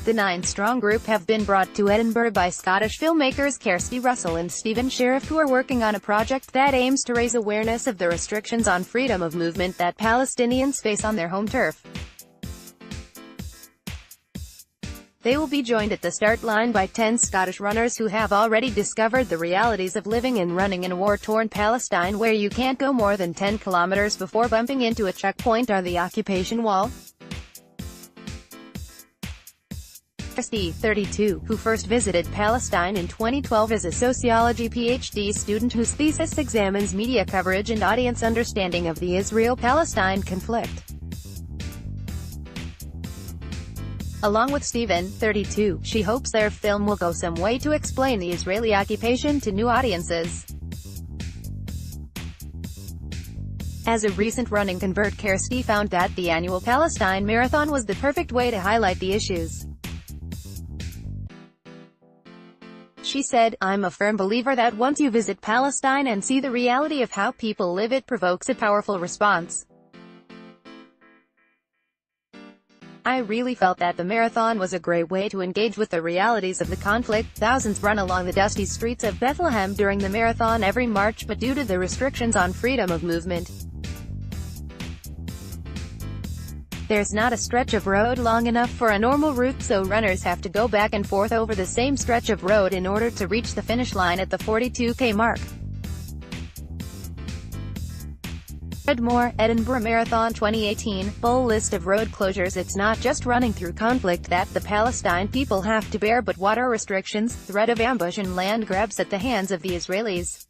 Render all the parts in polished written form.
The 9-strong group have been brought to Edinburgh by Scottish filmmakers Cairsti Russell and Stephen Sheriff, who are working on a project that aims to raise awareness of the restrictions on freedom of movement that Palestinians face on their home turf. They will be joined at the start line by 10 Scottish runners who have already discovered the realities of living and running in a war-torn Palestine, where you can't go more than 10 kilometers before bumping into a checkpoint or the occupation wall. Cairsti, 32, who first visited Palestine in 2012 as a sociology PhD student whose thesis examines media coverage and audience understanding of the Israel-Palestine conflict. Along with Stephen, 32, she hopes their film will go some way to explain the Israeli occupation to new audiences. As a recent running convert, Cairsti found that the annual Palestine Marathon was the perfect way to highlight the issues. She said, "I'm a firm believer that once you visit Palestine and see the reality of how people live, it provokes a powerful response. I really felt that the marathon was a great way to engage with the realities of the conflict." Thousands run along the dusty streets of Bethlehem during the marathon every March, but due to the restrictions on freedom of movement, there's not a stretch of road long enough for a normal route, so runners have to go back and forth over the same stretch of road in order to reach the finish line at the 42K mark. Read more, Edinburgh Marathon 2018, full list of road closures. It's not just running through conflict that the Palestine people have to bear, but water restrictions, threat of ambush and land grabs at the hands of the Israelis.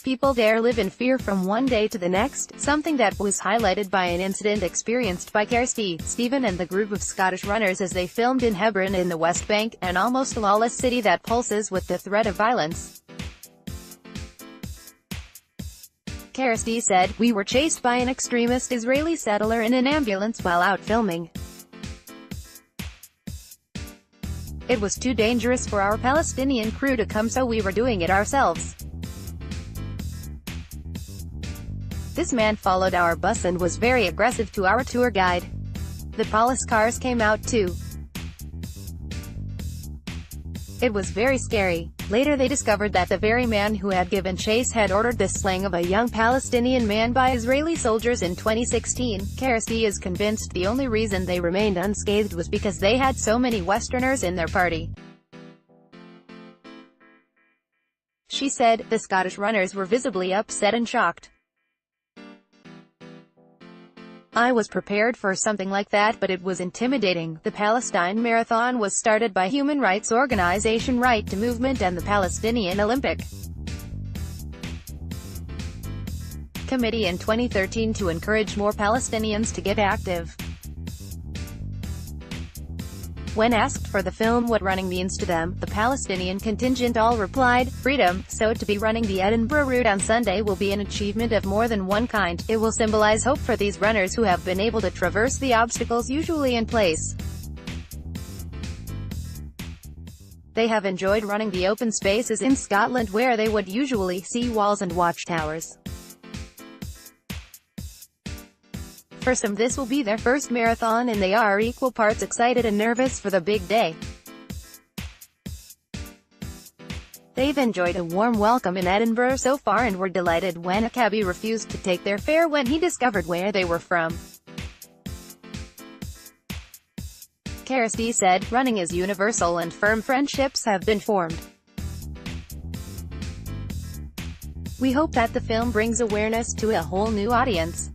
People there live in fear from one day to the next, something that was highlighted by an incident experienced by Cairsti, Stephen and the group of Scottish runners as they filmed in Hebron in the West Bank, an almost lawless city that pulses with the threat of violence. Cairsti said, "We were chased by an extremist Israeli settler in an ambulance while out filming. It was too dangerous for our Palestinian crew to come, so we were doing it ourselves. This man followed our bus and was very aggressive to our tour guide. The police cars came out too. It was very scary." Later they discovered that the very man who had given chase had ordered the slaying of a young Palestinian man by Israeli soldiers in 2016. Cairsti is convinced the only reason they remained unscathed was because they had so many Westerners in their party. She said, "The Scottish runners were visibly upset and shocked. I was prepared for something like that, but it was intimidating." The Palestine Marathon was started by human rights organization Right to Movement and the Palestinian Olympic Committee in 2013 to encourage more Palestinians to get active. When asked for the film what running means to them, the Palestinian contingent all replied, "Freedom." So to be running the Edinburgh route on Sunday will be an achievement of more than one kind. It will symbolize hope for these runners who have been able to traverse the obstacles usually in place. They have enjoyed running the open spaces in Scotland where they would usually see walls and watchtowers. For some, this will be their first marathon, and they are equal parts excited and nervous for the big day. They've enjoyed a warm welcome in Edinburgh so far and were delighted when a cabbie refused to take their fare when he discovered where they were from. Cairsti said, "Running is universal and firm friendships have been formed. We hope that the film brings awareness to a whole new audience."